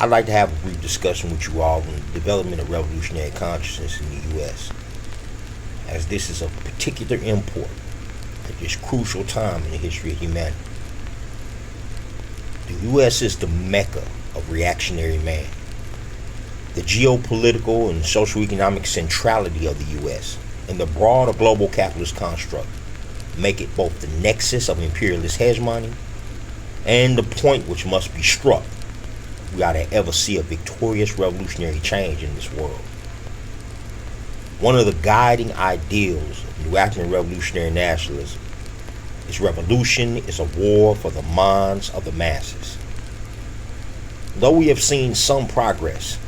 I'd like to have a brief discussion with you all on the development of revolutionary consciousness in the U.S., as this is of particular import at this crucial time in the history of humanity. The U.S. is the mecca of reactionary man. The geopolitical and socioeconomic centrality of the U.S. and the broader global capitalist construct make it both the nexus of imperialist hegemony and the point which must be struck if we are to ever see a victorious revolutionary change in this world. One of the guiding ideals of New African revolutionary nationalism is revolution is a war for the minds of the masses. Though we have seen some progress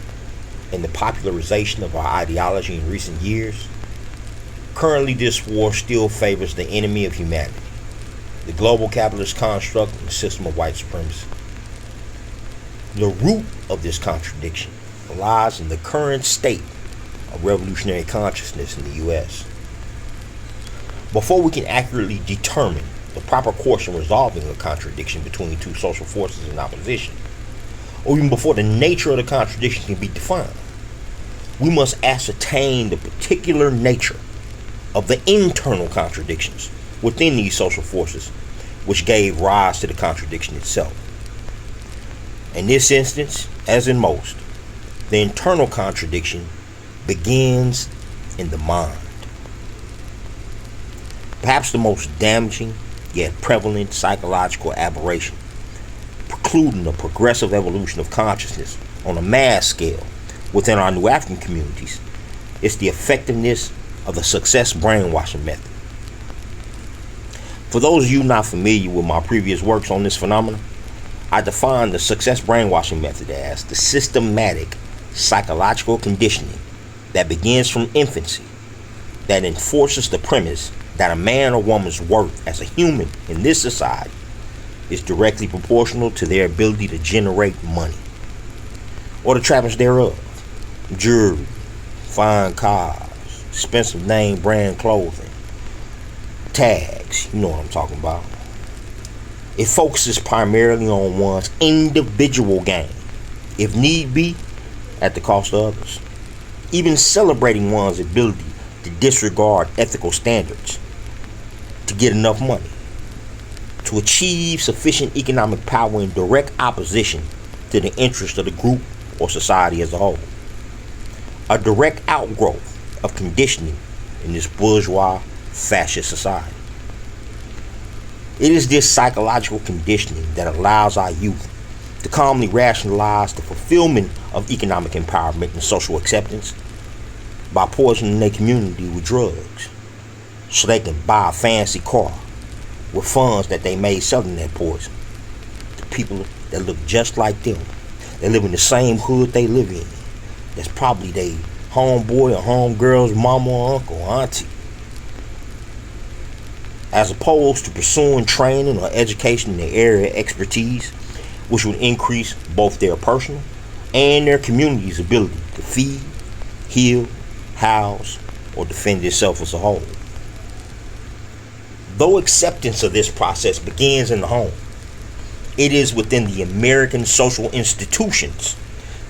in the popularization of our ideology in recent years, currently this war still favors the enemy of humanity, the global capitalist construct and the system of white supremacy. The root of this contradiction lies in the current state of revolutionary consciousness in the U.S. Before we can accurately determine the proper course in resolving a contradiction between two social forces in opposition, or even before the nature of the contradiction can be defined, we must ascertain the particular nature of the internal contradictions within these social forces which gave rise to the contradiction itself. In this instance, as in most, the internal contradiction begins in the mind. Perhaps the most damaging yet prevalent psychological aberration precluding the progressive evolution of consciousness on a mass scale within our New African communities is the effectiveness of the success brainwashing method. For those of you not familiar with my previous works on this phenomenon, I define the success brainwashing method as the systematic psychological conditioning that begins from infancy, that enforces the premise that a man or woman's worth as a human in this society is directly proportional to their ability to generate money, or the trappings thereof: jewelry, fine cars, expensive name brand clothing, tags, you know what I'm talking about. It focuses primarily on one's individual gain, if need be, at the cost of others, even celebrating one's ability to disregard ethical standards to get enough money, to achieve sufficient economic power in direct opposition to the interest of the group or society as a whole. A direct outgrowth of conditioning in this bourgeois fascist society. It is this psychological conditioning that allows our youth to calmly rationalize the fulfillment of economic empowerment and social acceptance by poisoning their community with drugs so they can buy a fancy car with funds that they made selling that poison to people that look just like them. They live in the same hood they live in. That's probably their homeboy or homegirl's mama or uncle or auntie. As opposed to pursuing training or education in their area of expertise, which would increase both their personal and their community's ability to feed, heal, house, or defend itself as a whole. Though acceptance of this process begins in the home, it is within the American social institutions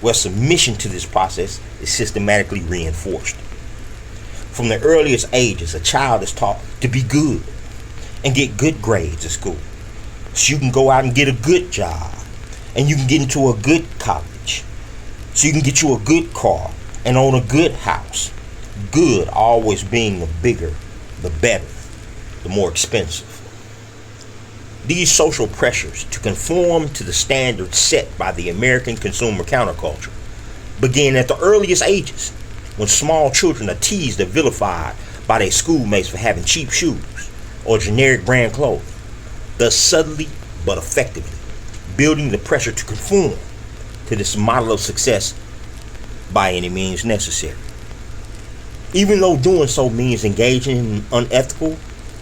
where submission to this process is systematically reinforced. From the earliest ages, a child is taught to be good and get good grades at school, so you can go out and get a good job, and you can get into a good college, so you can get you a good car and own a good house. Good always being the bigger, the better, the more expensive. These social pressures to conform to the standards set by the American consumer counterculture begin at the earliest ages, when small children are teased or vilified by their schoolmates for having cheap shoes or generic brand clothing, thus subtly but effectively building the pressure to conform to this model of success by any means necessary. Even though doing so means engaging in unethical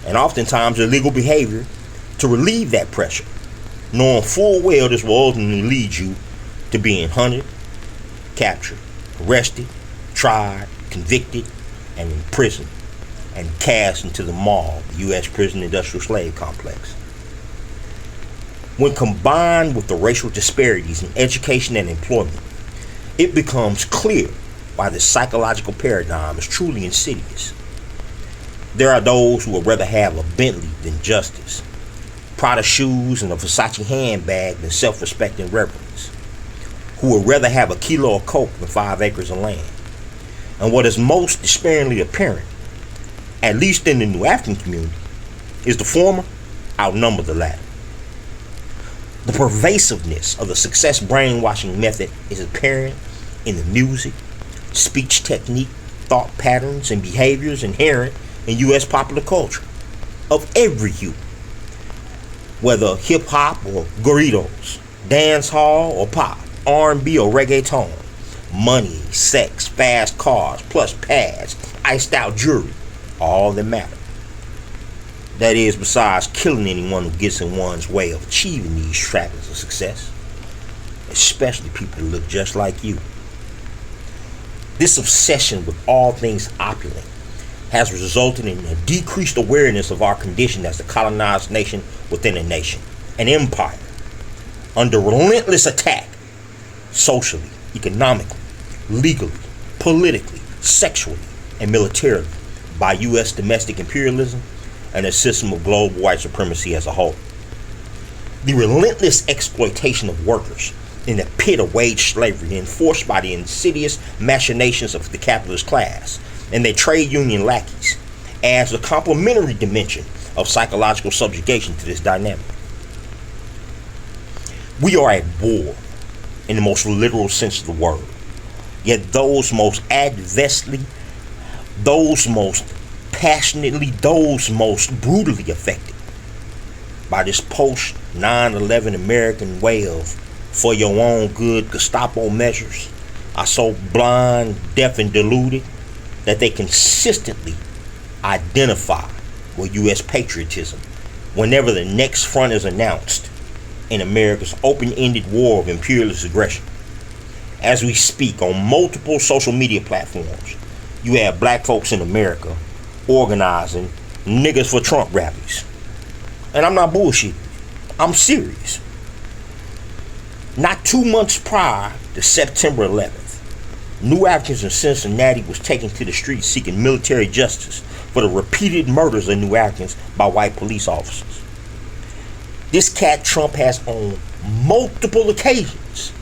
and oftentimes illegal behavior to relieve that pressure, knowing full well this will ultimately lead you to being hunted, captured, arrested, tried, convicted, and imprisoned, and cast into the maw, the U.S. prison industrial slave complex. When combined with the racial disparities in education and employment, it becomes clear why this psychological paradigm is truly insidious. There are those who would rather have a Bentley than justice, Prada shoes and a Versace handbag than self-respect and reverence, who would rather have a kilo of coke than 5 acres of land. And what is most despairingly apparent, at least in the New African community, is the former outnumber the latter. The pervasiveness of the success brainwashing method is apparent in the music, speech technique, thought patterns, and behaviors inherent in U.S. popular culture of every hue, whether hip-hop or burritos, dance hall or pop, R&B or reggaeton, money, sex, fast cars, plush pads, iced out jewelry, all that matter. That is, besides killing anyone who gets in one's way of achieving these trappings of success, especially people who look just like you. This obsession with all things opulent has resulted in a decreased awareness of our condition as a colonized nation within a nation, an empire, under relentless attack, socially, economically, legally, politically, sexually, and militarily, by U.S. domestic imperialism and a system of global white supremacy as a whole. The relentless exploitation of workers in the pit of wage slavery enforced by the insidious machinations of the capitalist class and their trade union lackeys adds a complementary dimension of psychological subjugation to this dynamic. We are at war in the most literal sense of the word, yet those most adversely, those most passionately, those most brutally affected by this post 9/11 American way of for your own good Gestapo measures are so blind, deaf, and deluded that they consistently identify with U.S. patriotism whenever the next front is announced in America's open-ended war of imperialist aggression. As we speak, on multiple social media platforms, you have black folks in America organizing niggas for Trump rallies. And I'm not bullshitting. I'm serious. Not 2 months prior to September 11th, New Africans in Cincinnati was taken to the streets seeking military justice for the repeated murders of New Africans by white police officers. This cat Trump has on multiple occasions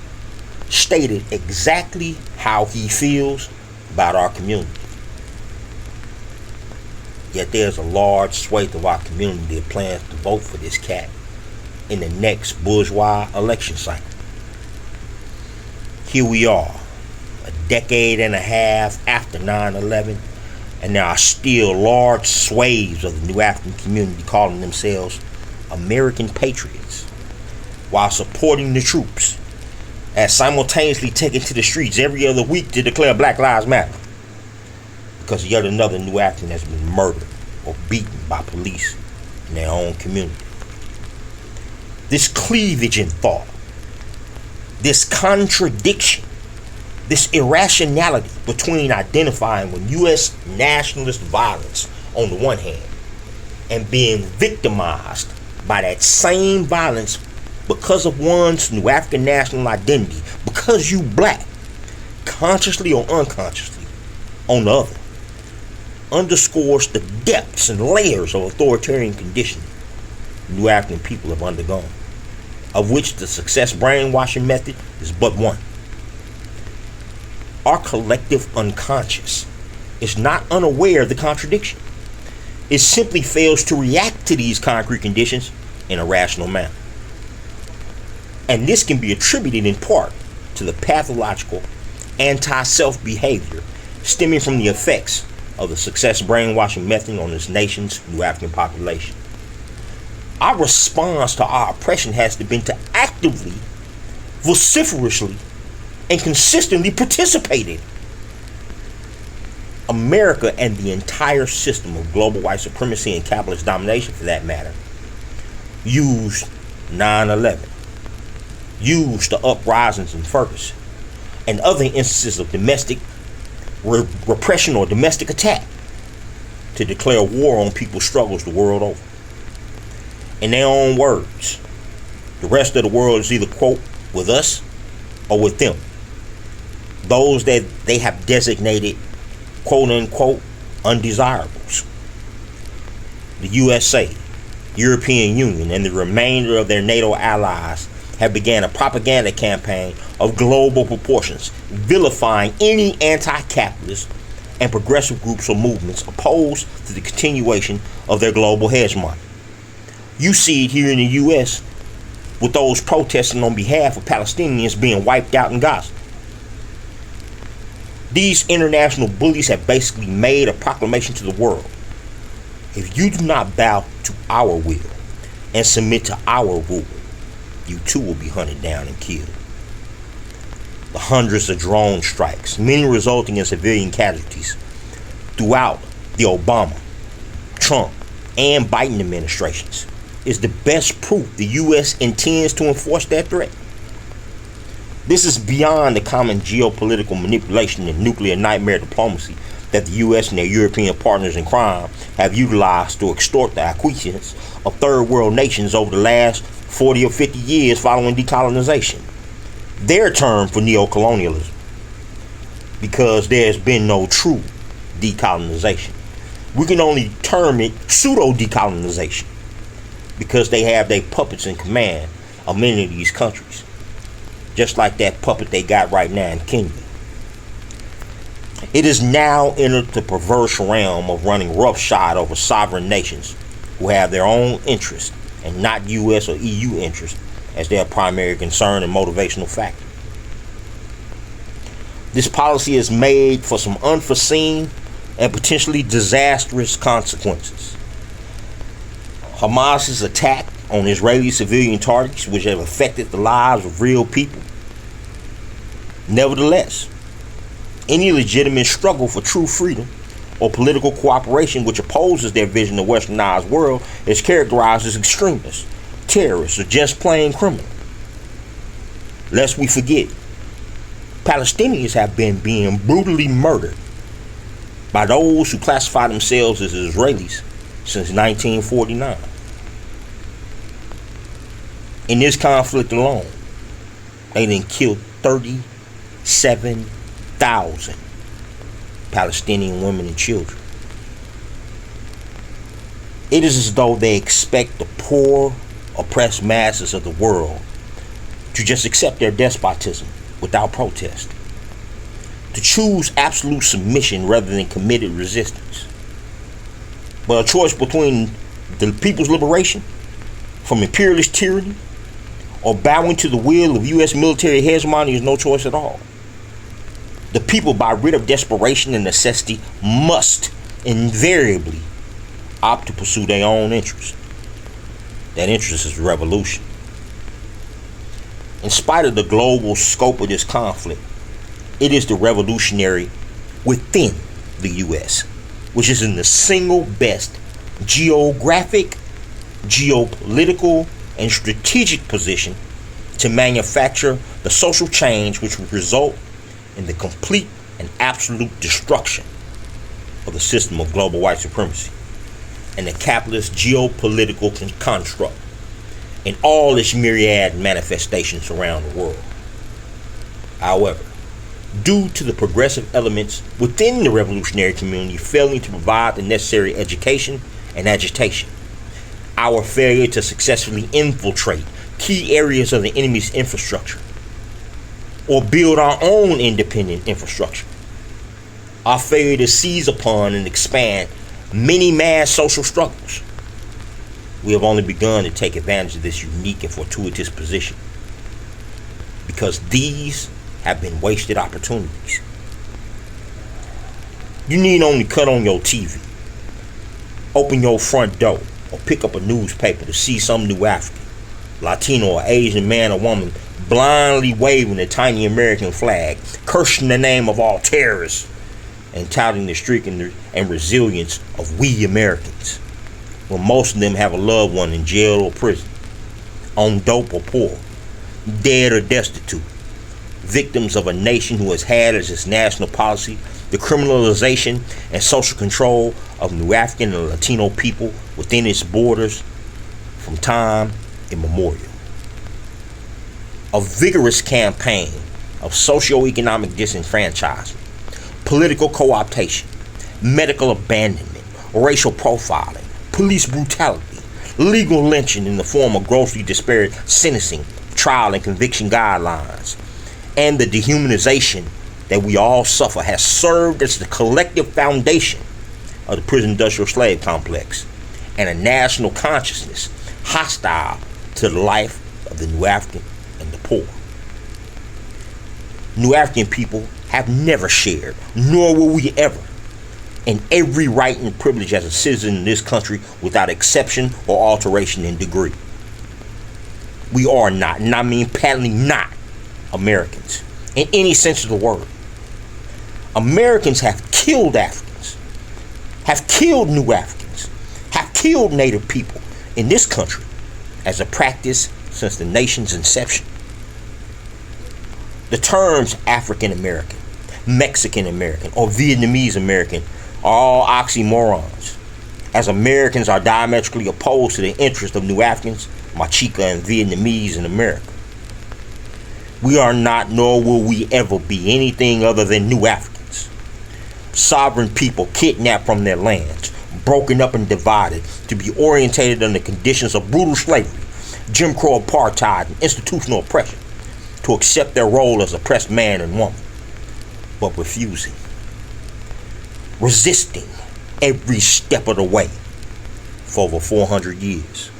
stated exactly how he feels about our community. Yet there's a large swathe of our community that plans to vote for this cat in the next bourgeois election cycle. Here we are, a decade and a half after 9/11, and there are still large swathes of the New African community calling themselves American patriots, while supporting the troops, as simultaneously taken to the streets every other week to declare Black Lives Matter, because yet another New African has been murdered or beaten by police in their own community. This cleavage in thought, this contradiction, this irrationality between identifying with U.S. nationalist violence on the one hand and being victimized by that same violence because of one's New African national identity, because you black, consciously or unconsciously, on the other, underscores the depths and layers of authoritarian conditioning New African people have undergone, of which the success brainwashing method is but one. Our collective unconscious is not unaware of the contradiction. It simply fails to react to these concrete conditions in a rational manner. And this can be attributed in part to the pathological anti-self behavior stemming from the effects of the success brainwashing method on this nation's New African population. Our response to our oppression has been to actively, vociferously, and consistently participate in America, and the entire system of global white supremacy and capitalist domination, for that matter, used 9/11, used the uprisings in Ferguson, and other instances of domestic repression or domestic attack to declare war on people's struggles the world over. In their own words, The rest of the world is either, quote, with us or with them. Those that they have designated, quote unquote, undesirables. The USA, European Union, and the remainder of their NATO allies have begun a propaganda campaign of global proportions, vilifying any anti-capitalist and progressive groups or movements opposed to the continuation of their global hegemony. You see it here in the U.S. with those protesting on behalf of Palestinians being wiped out in Gaza. These international bullies have basically made a proclamation to the world. If you do not bow to our will and submit to our rule, you too will be hunted down and killed. The hundreds of drone strikes, many resulting in civilian casualties throughout the Obama, Trump, and Biden administrations, is the best proof the U.S. intends to enforce that threat. This is beyond the common geopolitical manipulation and nuclear nightmare diplomacy that the U.S. and their European partners in crime have utilized to extort the acquiescence of third world nations over the last 40 or 50 years following decolonization. Their term for neocolonialism, because there's been no true decolonization. We can only term it pseudo-decolonization because they have their puppets in command of many of these countries. Just like that puppet they got right now in Kenya. It has now entered the perverse realm of running roughshod over sovereign nations who have their own interests and not U.S. or EU interests as their primary concern and motivational factor. This policy is made for some unforeseen and potentially disastrous consequences. Hamas's attack on Israeli civilian targets, which have affected the lives of real people. Nevertheless, any legitimate struggle for true freedom or political cooperation which opposes their vision of a westernized world is characterized as extremist, terrorist, or just plain criminal. Lest we forget, Palestinians have been being brutally murdered by those who classify themselves as Israelis since 1949. In this conflict alone, they done killed 37,000 Palestinian women and children. It is as though they expect the poor, oppressed masses of the world to just accept their despotism without protest, to choose absolute submission rather than committed resistance. But a choice between the people's liberation from imperialist tyranny or bowing to the will of U.S. military hegemony is no choice at all. The people, by writ of desperation and necessity, must invariably opt to pursue their own interest. That interest is revolution. In spite of the global scope of this conflict, it is the revolutionary within the U.S., which is in the single best geographic, geopolitical, and strategic position to manufacture the social change which would result in the complete and absolute destruction of the system of global white supremacy and the capitalist geopolitical construct in all its myriad manifestations around the world. However, due to the progressive elements within the revolutionary community failing to provide the necessary education and agitation, our failure to successfully infiltrate key areas of the enemy's infrastructure or build our own independent infrastructure, our failure to seize upon and expand many mass social struggles, we have only begun to take advantage of this unique and fortuitous position, because these have been wasted opportunities. You need only cut on your TV, open your front door, or pick up a newspaper to see some new African, Latino, or Asian man or woman blindly waving the tiny American flag, cursing the name of all terrorists, and touting the strength and resilience of we Americans, when most of them have a loved one in jail or prison, on dope or poor, dead or destitute, victims of a nation who has had as its national policy the criminalization and social control of New African and Latino people within its borders from time immemorial. a vigorous campaign of socio-economic disenfranchisement, political co-optation, medical abandonment, racial profiling, police brutality, legal lynching in the form of grossly disparate sentencing, trial and conviction guidelines, and the dehumanization that we all suffer has served as the collective foundation of the prison industrial slave complex and a national consciousness hostile to the life of the New African and the poor. New African people have never shared, nor will we ever, in every right and privilege as a citizen in this country without exception or alteration in degree. We are not, and I mean patently not, Americans in any sense of the word. Americans have killed Africans, have killed New Africans, have killed Native people in this country as a practice since the nation's inception. The terms African American, Mexican American, or Vietnamese American are all oxymorons, as Americans are diametrically opposed to the interests of New Africans, Machika, and Vietnamese in America. We are not, nor will we ever be, anything other than New Africans. Sovereign people kidnapped from their lands, broken up and divided to be orientated under conditions of brutal slavery, Jim Crow apartheid, and institutional oppression, to accept their role as oppressed man and woman, but refusing, resisting every step of the way for over 400 years.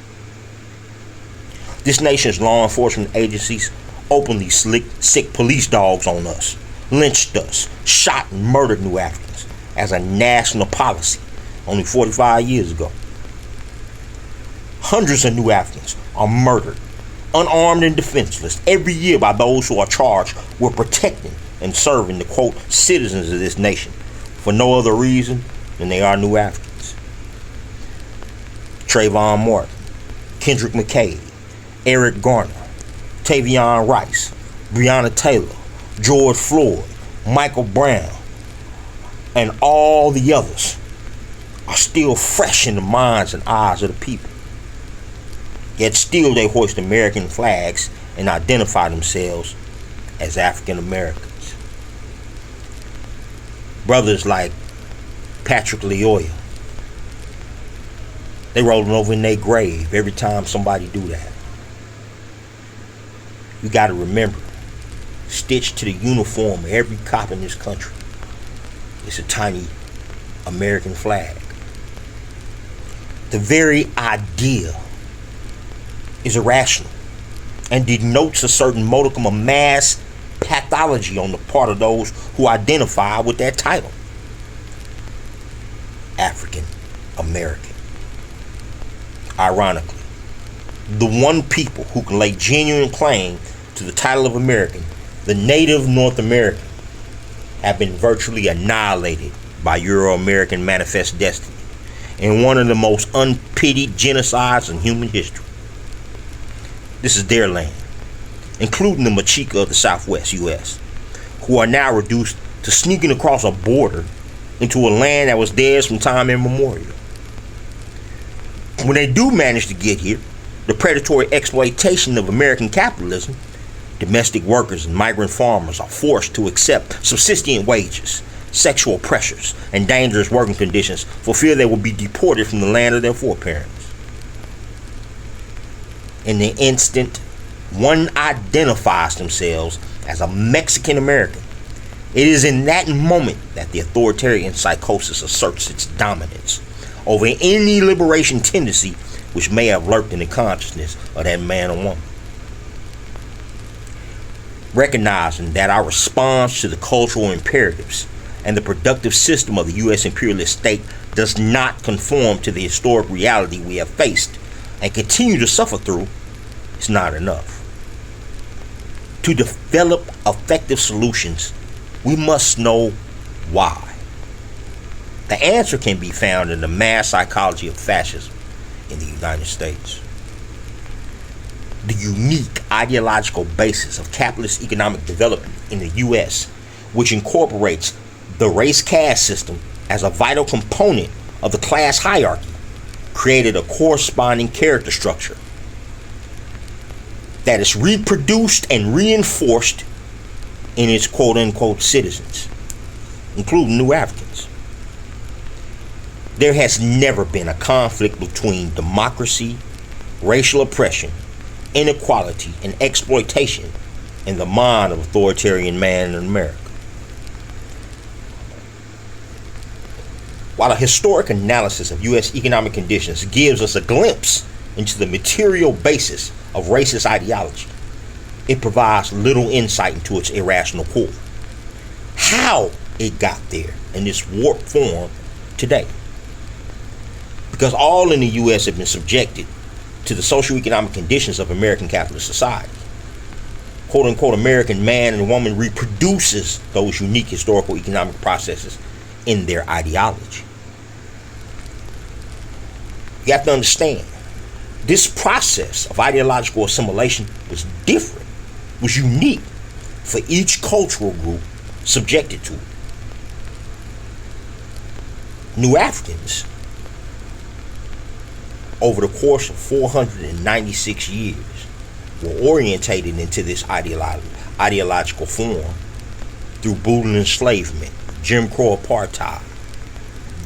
This nation's law enforcement agencies openly sick police dogs on us, lynched us, shot and murdered New Africans as a national policy only 45 years ago. Hundreds of New Africans are murdered, unarmed and defenseless, every year by those who are charged with protecting and serving the, quote, citizens of this nation for no other reason than they are New Africans. Trayvon Martin, Kendrick McCabe, Eric Garner, Tavion Rice, Breonna Taylor, George Floyd, Michael Brown, and all the others are still fresh in the minds and eyes of the people. Yet still they hoist American flags and identify themselves as African Americans. Brothers like Patrick Lyoya, they rolling over in their grave every time somebody do that. You got to remember, stitched to the uniform of every cop in this country is a tiny American flag. The very idea is irrational and denotes a certain modicum of mass pathology on the part of those who identify with that title. African American. Ironically, the one people who can lay genuine claim to the title of American, the native North American, have been virtually annihilated by Euro-American manifest destiny in one of the most unpitied genocides in human history. This is their land, including the Machika of the Southwest U.S., who are now reduced to sneaking across a border into a land that was theirs from time immemorial. When they do manage to get here, the predatory exploitation of American capitalism, domestic workers and migrant farmers are forced to accept subsistient wages, sexual pressures, and dangerous working conditions for fear they will be deported from the land of their foreparents. In the instant one identifies themselves as a Mexican American, it is in that moment that the authoritarian psychosis asserts its dominance over any liberation tendency which may have lurked in the consciousness of that man or woman. Recognizing that our response to the cultural imperatives and the productive system of the U.S. imperialist state does not conform to the historic reality we have faced and continue to suffer through is not enough. To develop effective solutions, we must know why. The answer can be found in the mass psychology of fascism in the United States. The unique ideological basis of capitalist economic development in the U.S., which incorporates the race caste system as a vital component of the class hierarchy, created a corresponding character structure that is reproduced and reinforced in its quote-unquote citizens, including New Africans. There has never been a conflict between democracy, racial oppression, inequality, and exploitation in the mind of authoritarian man in America. While a historic analysis of U.S. economic conditions gives us a glimpse into the material basis of racist ideology, it provides little insight into its irrational core. How it got there in this warped form today. Because all in the U.S. have been subjected to the socioeconomic conditions of American capitalist society. Quote-unquote American man and woman reproduces those unique historical economic processes in their ideology. You have to understand, this process of ideological assimilation was different, was unique for each cultural group subjected to it. New Africans, over the course of 496 years, were orientated into this ideological form through brutal enslavement, Jim Crow apartheid,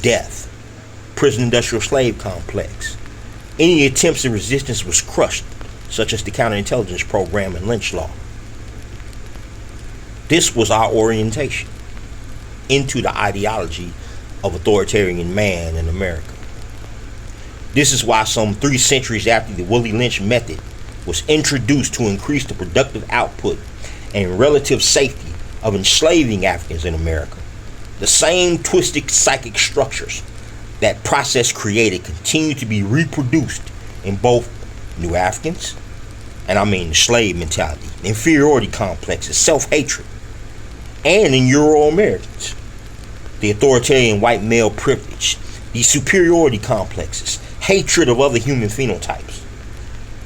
death, prison industrial slave complex. Any attempts at resistance was crushed, such as the counterintelligence program and lynch law. This was our orientation into the ideology of authoritarian man in America. This is why some 3 centuries after the Willie Lynch method was introduced to increase the productive output and relative safety of enslaving Africans in America, the same twisted psychic structures that process created continue to be reproduced in both New Africans, and I mean the slave mentality, inferiority complexes, self-hatred, and in Euro-Americans, the authoritarian white male privilege, the superiority complexes, hatred of other human phenotypes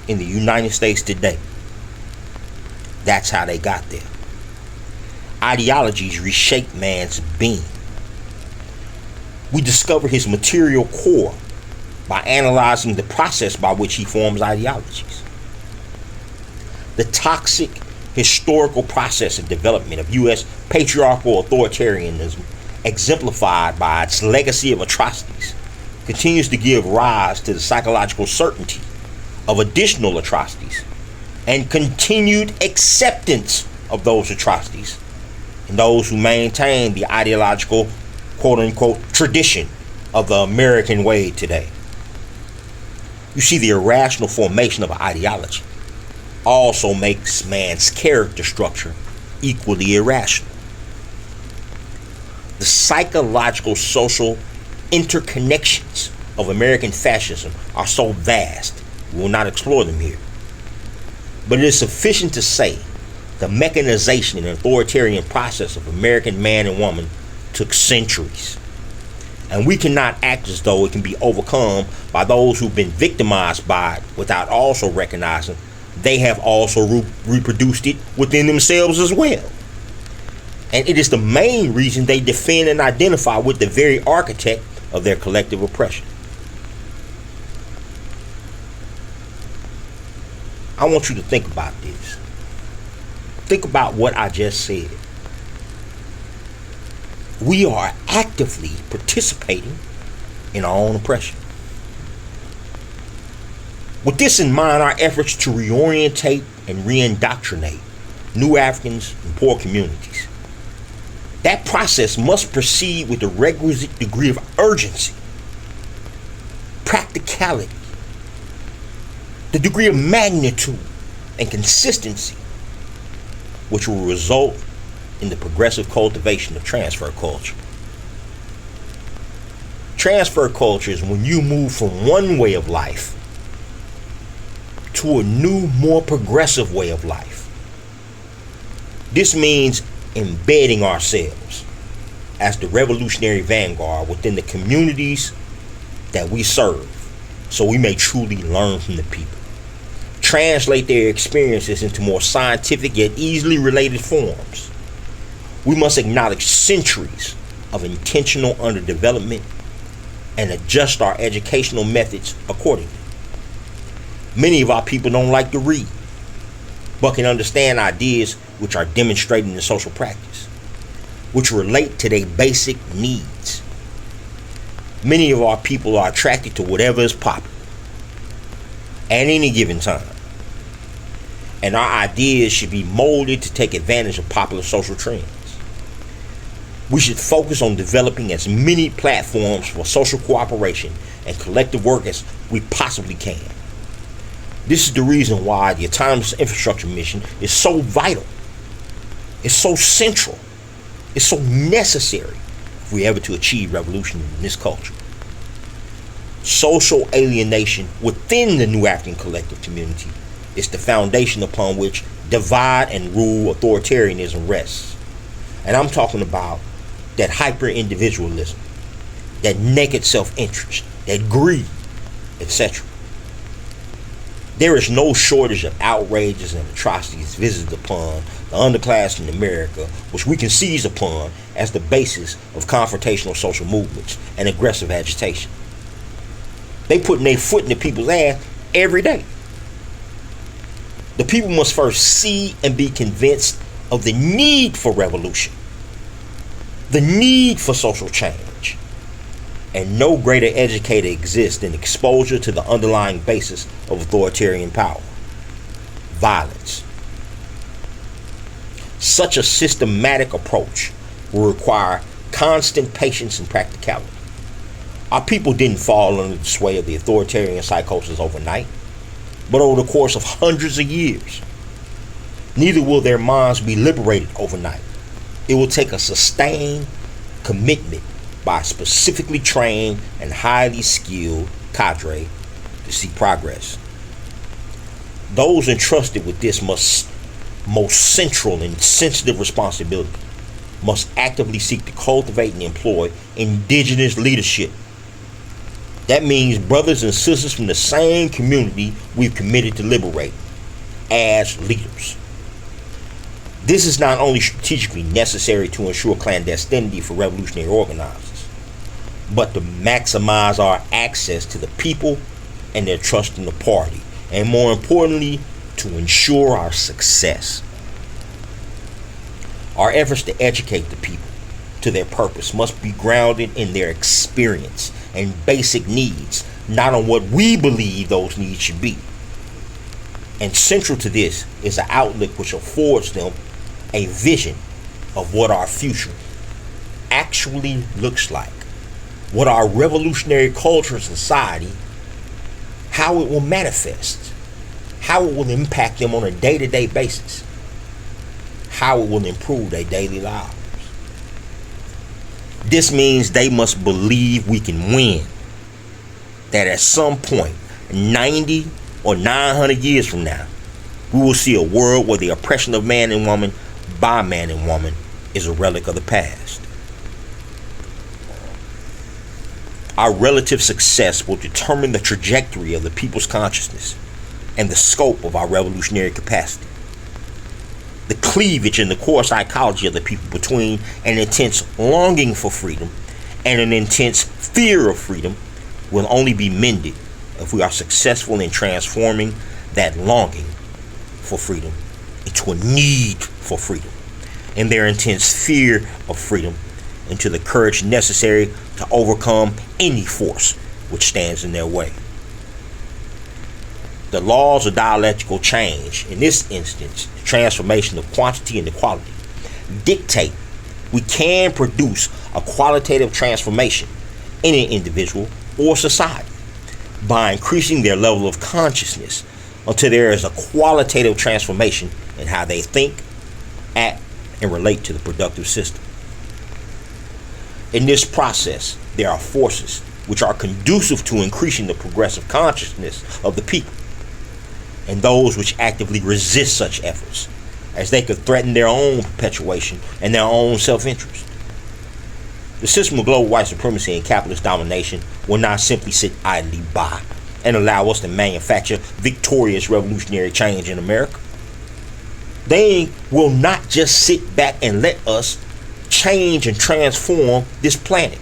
in the United States today. That's how they got there. Ideologies reshape man's being. We discover his material core by analyzing the process by which he forms ideologies. The toxic historical process and development of U.S. patriarchal authoritarianism, exemplified by its legacy of atrocities, continues to give rise to the psychological certainty of additional atrocities and continued acceptance of those atrocities and those who maintain the ideological quote-unquote tradition of the American way today. You see, the irrational formation of an ideology also makes man's character structure equally irrational. The psychological social interconnections of American fascism are so vast, we will not explore them here. But it is sufficient to say the mechanization and authoritarian process of American man and woman took centuries. And we cannot act as though it can be overcome by those who've been victimized by it without also recognizing they have also reproduced it within themselves as well. And it is the main reason they defend and identify with the very architect of their collective oppression. I want you to think about this. Think about what I just said. We are actively participating in our own oppression. With this in mind, our efforts to reorientate and reindoctrinate New Africans and poor communities, that process must proceed with the requisite degree of urgency, practicality, the degree of magnitude and consistency, which will result in the progressive cultivation of transfer culture. Transfer culture is when you move from one way of life to a new, more progressive way of life. This means embedding ourselves as the revolutionary vanguard within the communities that we serve, so we may truly learn from the people, translate their experiences into more scientific yet easily related forms. We must acknowledge centuries of intentional underdevelopment and adjust our educational methods accordingly. Many of our people don't like to read. but can understand ideas which are demonstrated in social practice, which relate to their basic needs. Many of our people are attracted to whatever is popular at any given time, and our ideas should be molded to take advantage of popular social trends. We should focus on developing as many platforms for social cooperation and collective work as we possibly can. This is the reason why the autonomous infrastructure mission is so vital. It's so central. It's so necessary if we ever to achieve revolution in this culture. Social alienation within the New African collective community is the foundation upon which divide and rule authoritarianism rests. And I'm talking about that hyper-individualism, that naked self-interest, that greed, etc. There is no shortage of outrages and atrocities visited upon the underclass in America, which we can seize upon as the basis of confrontational social movements and aggressive agitation. They putting their foot in the people's ass every day. The people must first see and be convinced of the need for revolution, the need for social change, and no greater educator exists than exposure to the underlying basis of authoritarian power: violence. Such a systematic approach will require constant patience and practicality. Our people didn't fall under the sway of the authoritarian psychosis overnight, but over the course of hundreds of years. Neither will their minds be liberated overnight. It will take a sustained commitment by a specifically trained and highly skilled cadre to see progress. Those entrusted with this most central and sensitive responsibility must actively seek to cultivate and employ indigenous leadership. That means brothers and sisters from the same community we've committed to liberate as leaders. This is not only strategically necessary to ensure clandestinity for revolutionary organizers, but to maximize our access to the people and their trust in the party, and more importantly, to ensure our success. Our efforts to educate the people to their purpose must be grounded in their experience and basic needs, not on what we believe those needs should be. And central to this is an outlook which affords them a vision of what our future actually looks like, what our revolutionary culture and society, how it will manifest, how it will impact them on a day-to-day basis, how it will improve their daily lives. This means they must believe we can win, that at some point, 90 or 900 years from now, we will see a world where the oppression of man and woman by man and woman is a relic of the past. Our relative success will determine the trajectory of the people's consciousness and the scope of our revolutionary capacity. The cleavage in the core psychology of the people between an intense longing for freedom and an intense fear of freedom will only be mended if we are successful in transforming that longing for freedom into a need for freedom, and their intense fear of freedom into the courage necessary to overcome any force which stands in their way. The laws of dialectical change, in this instance, the transformation of quantity into quality, dictate we can produce a qualitative transformation in an individual or society by increasing their level of consciousness until there is a qualitative transformation in how they think, act, and relate to the productive system. In this process, there are forces which are conducive to increasing the progressive consciousness of the people, and those which actively resist such efforts, as they could threaten their own perpetuation and their own self-interest. The system of global white supremacy and capitalist domination will not simply sit idly by and allow us to manufacture victorious revolutionary change in America. They will not just sit back and let us change and transform this planet.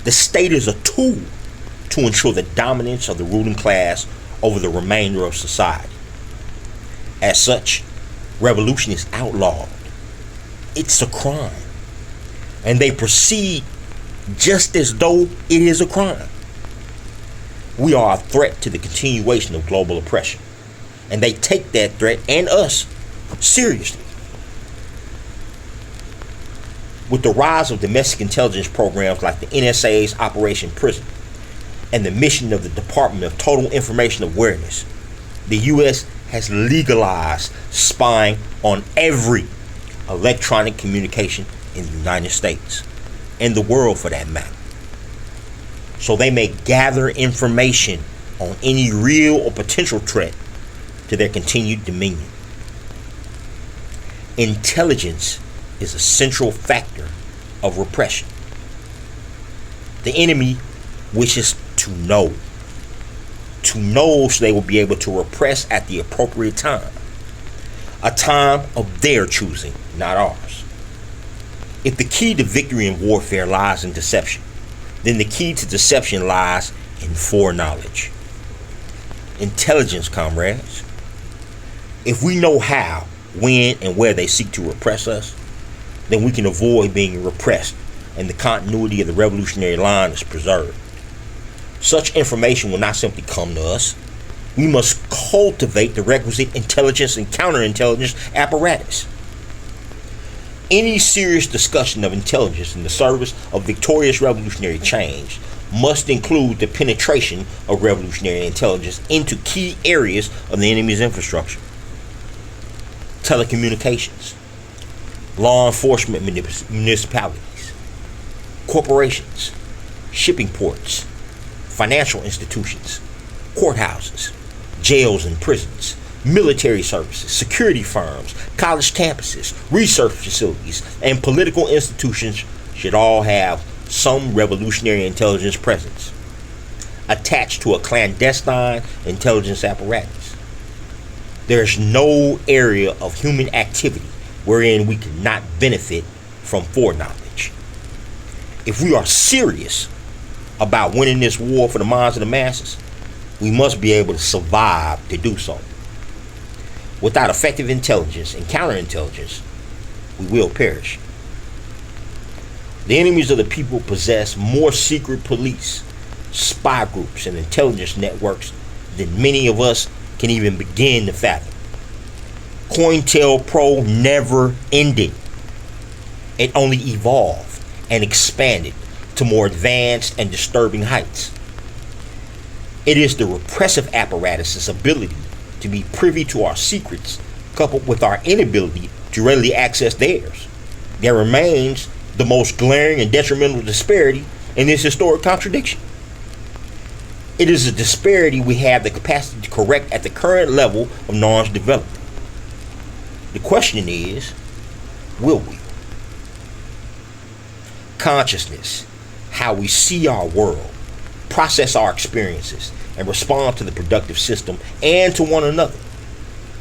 The state is a tool to ensure the dominance of the ruling class over the remainder of society. As such, revolution is outlawed. It's a crime. And they proceed just as though it is a crime. We are a threat to the continuation of global oppression. And they take that threat and us seriously. With the rise of domestic intelligence programs like the NSA's Operation Prison and the mission of the Department of Total Information Awareness, the U.S. has legalized spying on every electronic communication in the United States, and the world for that matter. So they may gather information on any real or potential threat to their continued dominion. Intelligence is a central factor of repression. The enemy wishes to know so they will be able to repress at the appropriate time, a time of their choosing, not ours. If the key to victory in warfare lies in deception, then the key to deception lies in foreknowledge. Intelligence, comrades. If we know how, when, and where they seek to repress us, then we can avoid being repressed and the continuity of the revolutionary line is preserved. Such information will not simply come to us. We must cultivate the requisite intelligence and counterintelligence apparatus. Any serious discussion of intelligence in the service of victorious revolutionary change must include the penetration of revolutionary intelligence into key areas of the enemy's infrastructure. Telecommunications, law enforcement municipalities, corporations, shipping ports, financial institutions, courthouses, jails and prisons, military services, security firms, college campuses, research facilities, and political institutions should all have some revolutionary intelligence presence attached to a clandestine intelligence apparatus. There's no area of human activity wherein we cannot benefit from foreknowledge. If we are serious about winning this war for the minds of the masses, we must be able to survive to do so. Without effective intelligence and counterintelligence, we will perish. The enemies of the people possess more secret police, spy groups, and intelligence networks than many of us can even begin to fathom. COINTELPRO never ended. It only evolved and expanded to more advanced and disturbing heights. It is the repressive apparatus's ability to be privy to our secrets, coupled with our inability to readily access theirs, that remains the most glaring and detrimental disparity in this historic contradiction. It is a disparity we have the capacity to correct at the current level of NARN's development. The question is, will we? Consciousness, how we see our world, process our experiences, and respond to the productive system and to one another,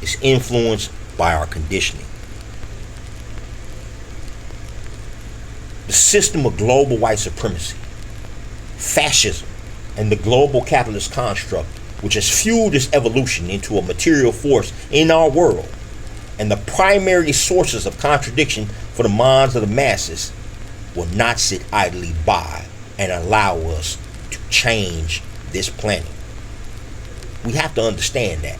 is influenced by our conditioning. The system of global white supremacy, fascism, and the global capitalist construct, which has fueled this evolution into a material force in our world, and the primary sources of contradiction for the minds of the masses, will not sit idly by and allow us to change this planet. We have to understand that.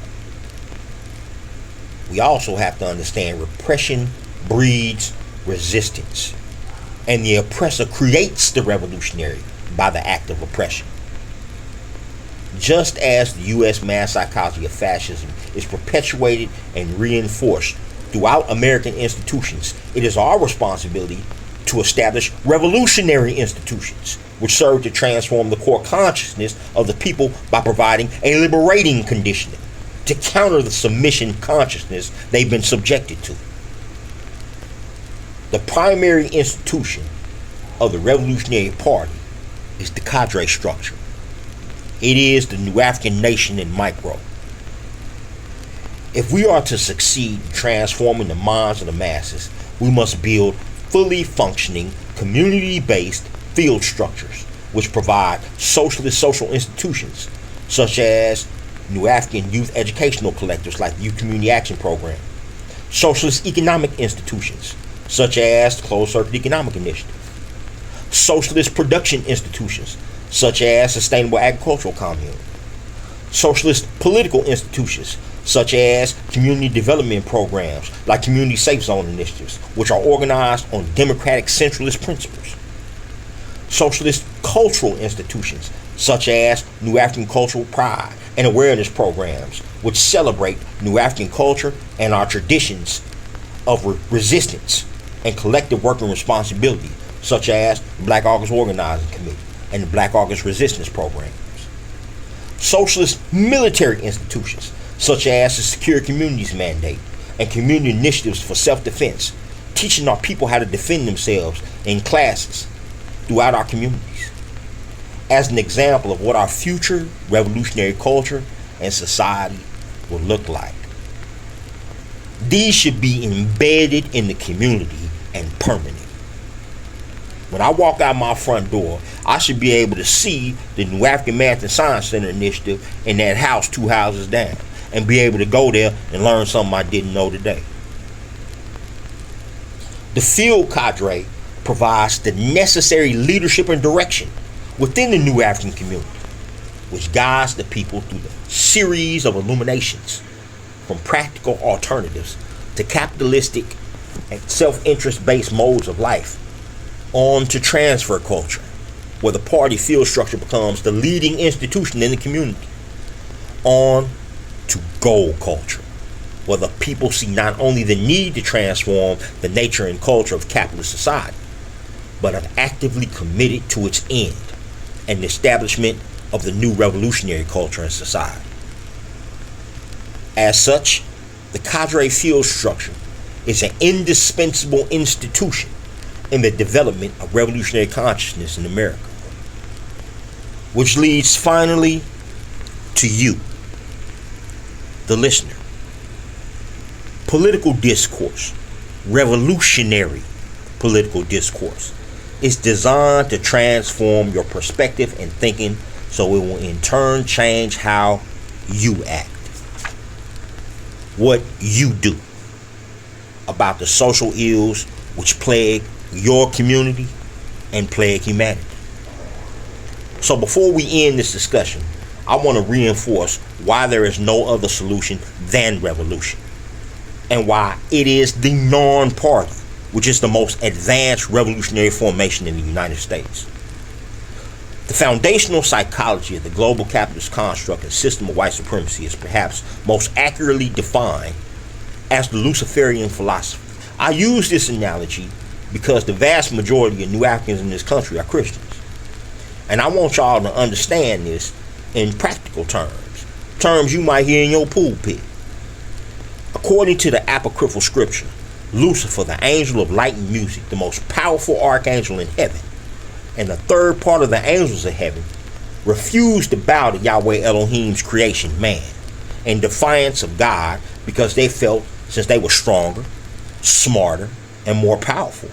We also have to understand repression breeds resistance, and the oppressor creates the revolutionary by the act of oppression. Just as the U.S. mass psychology of fascism is perpetuated and reinforced throughout American institutions, it is our responsibility to establish revolutionary institutions which serve to transform the core consciousness of the people by providing a liberating conditioning to counter the submission consciousness they've been subjected to. The primary institution of the Revolutionary Party is the cadre structure. It is the new African nation in micro. If we are to succeed in transforming the minds of the masses, we must build fully functioning, community-based field structures which provide socialist social institutions such as New African youth educational collectives like Youth Community Action Program, socialist economic institutions such as the Closed Circuit Economic Initiative, socialist production institutions such as Sustainable Agricultural Commune, socialist political institutions such as community development programs like community safe zone initiatives, which are organized on democratic centralist principles, socialist cultural institutions such as New African cultural pride and awareness programs, which celebrate New African culture and our traditions of resistance and collective working responsibility, such as the Black August Organizing Committee and the Black August Resistance Programs. Socialist military institutions, such as the Secure Communities Mandate and community initiatives for self-defense, teaching our people how to defend themselves in classes throughout our communities, as an example of what our future revolutionary culture and society will look like. These should be embedded in the community and permanent. When I walk out my front door, I should be able to see the New African Math and Science Center initiative in that house 2 houses down and be able to go there and learn something I didn't know today. The field cadre provides the necessary leadership and direction within the New African community, which guides the people through the series of illuminations from practical alternatives to capitalistic and self-interest based modes of life, on to transfer culture, where the party field structure becomes the leading institution in the community, on to goal culture, where the people see not only the need to transform the nature and culture of capitalist society, but are actively committed to its end and the establishment of the new revolutionary culture and society. As such, the cadre field structure is an indispensable institution in the development of revolutionary consciousness in America. Which leads finally to you, the listener. Political discourse, revolutionary political discourse, is designed to transform your perspective and thinking so it will in turn change how you act. What you do about the social ills which plague your community and plague humanity. So before we end this discussion, I want to reinforce why there is no other solution than revolution, and why it is the NARN party, which is the most advanced revolutionary formation in the United States. The foundational psychology of the global capitalist construct and system of white supremacy is perhaps most accurately defined as the Luciferian philosophy. I use this analogy because the vast majority of New Africans in this country are Christians. And I want y'all to understand this in practical terms you might hear in your pulpit. According to the apocryphal scripture, Lucifer, the angel of light and music, the most powerful archangel in heaven, and the third part of the angels of heaven, refused to bow to Yahweh Elohim's creation, man, in defiance of God, because they felt, since they were stronger, smarter, and more powerful,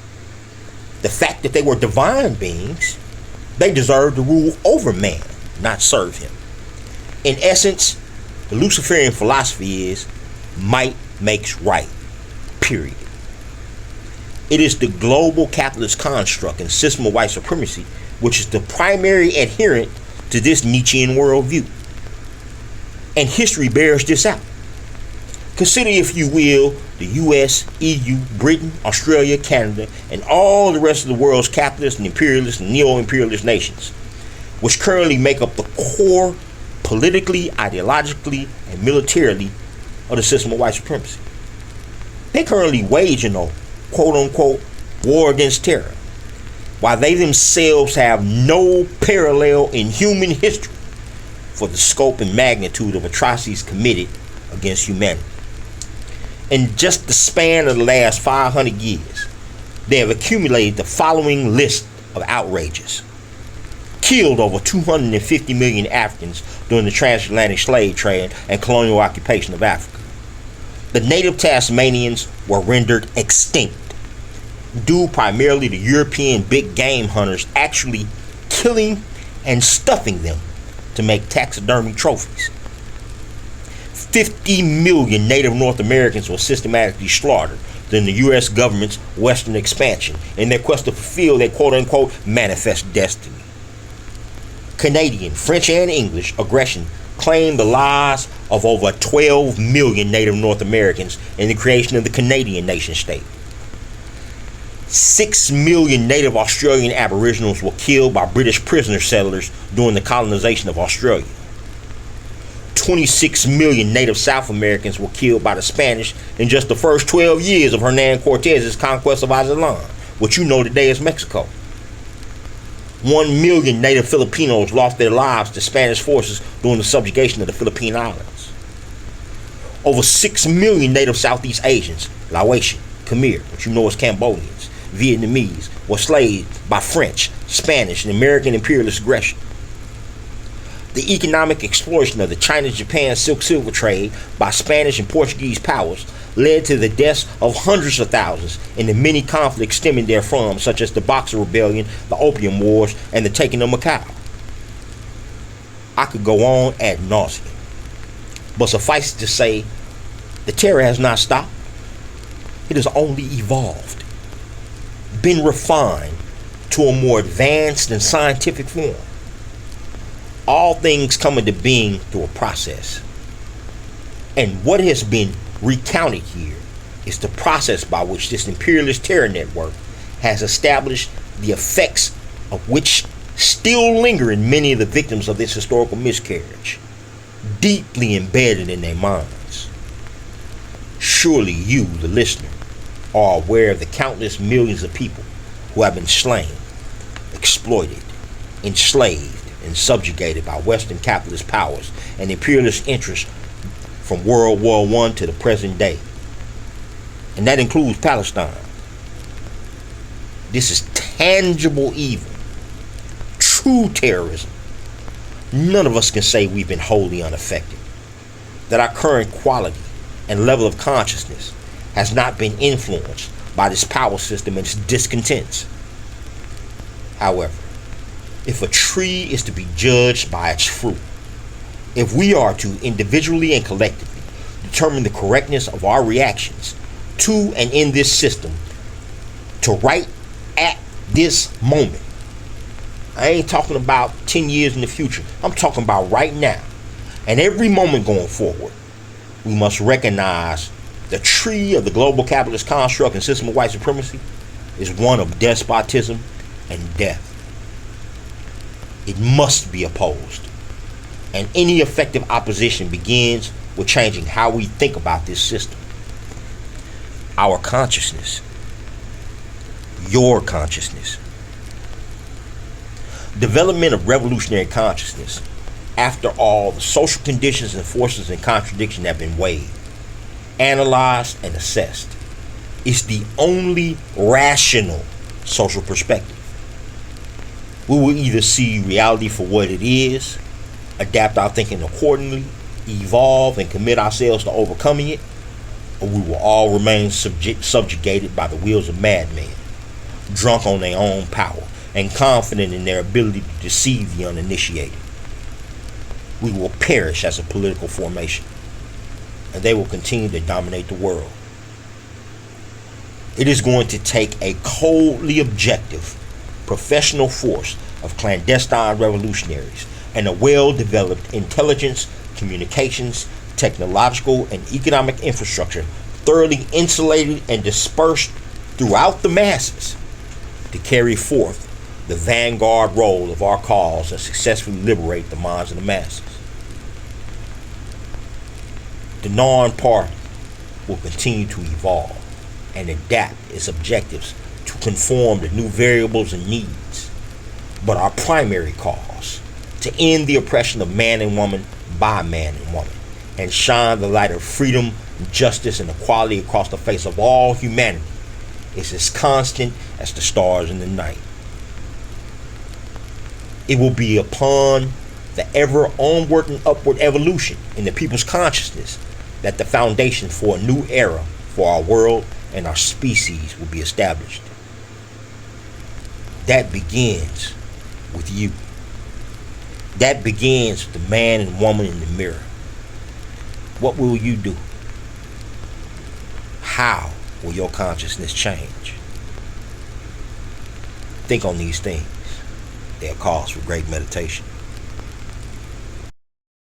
the fact that they were divine beings, they deserved to rule over man, not serve him. In essence, the Luciferian philosophy is might makes right, period. It is the global capitalist construct and system of white supremacy which is the primary adherent to this Nietzschean worldview. And history bears this out. Consider, if you will, the US, EU, Britain, Australia, Canada, and all the rest of the world's capitalist and imperialist and neo-imperialist nations, which currently make up the core politically, ideologically, and militarily of the system of white supremacy. They currently waging a quote-unquote war against terror, while they themselves have no parallel in human history for the scope and magnitude of atrocities committed against humanity. In just the span of the last 500 years, they have accumulated the following list of outrages. Killed over 250 million Africans during the transatlantic slave trade and colonial occupation of Africa. The native Tasmanians were rendered extinct, due primarily to European big game hunters actually killing and stuffing them to make taxidermy trophies. 50 million Native North Americans were systematically slaughtered during the U.S. government's western expansion in their quest to fulfill their quote-unquote manifest destiny. Canadian, French, and English aggression claimed the lives of over 12 million Native North Americans in the creation of the Canadian nation-state. 6 million Native Australian Aboriginals were killed by British prisoner settlers during the colonization of Australia. 26 million Native South Americans were killed by the Spanish in just the first 12 years of Hernan Cortez's conquest of Aztlan, which you know today is Mexico. 1 million Native Filipinos lost their lives to Spanish forces during the subjugation of the Philippine Islands. Over 6 million Native Southeast Asians, Laotian, Khmer, which you know as Cambodians, Vietnamese, were enslaved by French, Spanish, and American imperialist aggression. The economic exploitation of the China-Japan silk-silver trade by Spanish and Portuguese powers led to the deaths of hundreds of thousands in the many conflicts stemming therefrom, such as the Boxer Rebellion, the Opium Wars, and the taking of Macau. I could go on ad nauseum, but suffice it to say, the terror has not stopped. It has only evolved, been refined to a more advanced and scientific form. All things come into being through a process. And what has been recounted here is the process by which this imperialist terror network has established the effects of which still linger in many of the victims of this historical miscarriage, deeply embedded in their minds. Surely you, the listener, are aware of the countless millions of people who have been slain, exploited, enslaved, and subjugated by Western capitalist powers and imperialist interests from World War I to the present day. And that includes Palestine. This is tangible evil, true terrorism. None of us can say we've been wholly unaffected, that our current quality and level of consciousness has not been influenced by this power system and its discontents. However, if a tree is to be judged by its fruit, if we are to individually and collectively determine the correctness of our reactions to and in this system, to right at this moment, I ain't talking about 10 years in the future, I'm talking about right now, and every moment going forward, we must recognize the tree of the global capitalist construct and system of white supremacy is one of despotism and death. It must be opposed. And any effective opposition begins with changing how we think about this system. Our consciousness. Your consciousness. Development of revolutionary consciousness, after all the social conditions and forces and contradiction have been weighed, analyzed, and assessed, is the only rational social perspective. We will either see reality for what it is, adapt our thinking accordingly, evolve and commit ourselves to overcoming it, or we will all remain subjugated by the wills of madmen, drunk on their own power and confident in their ability to deceive the uninitiated. We will perish as a political formation, and they will continue to dominate the world. It is going to take a coldly objective, professional force of clandestine revolutionaries and a well-developed intelligence, communications, technological, and economic infrastructure thoroughly insulated and dispersed throughout the masses to carry forth the vanguard role of our cause and successfully liberate the minds of the masses. The NARN Party will continue to evolve and adapt its objectives to conform to new variables and needs. But our primary cause, to end the oppression of man and woman by man and woman, and shine the light of freedom, justice, and equality across the face of all humanity, is as constant as the stars in the night. It will be upon the ever onward and upward evolution in the people's consciousness that the foundation for a new era for our world and our species will be established. That begins with you. That begins with the man and woman in the mirror. What will you do? How will your consciousness change? Think on these things. They are cause for great meditation.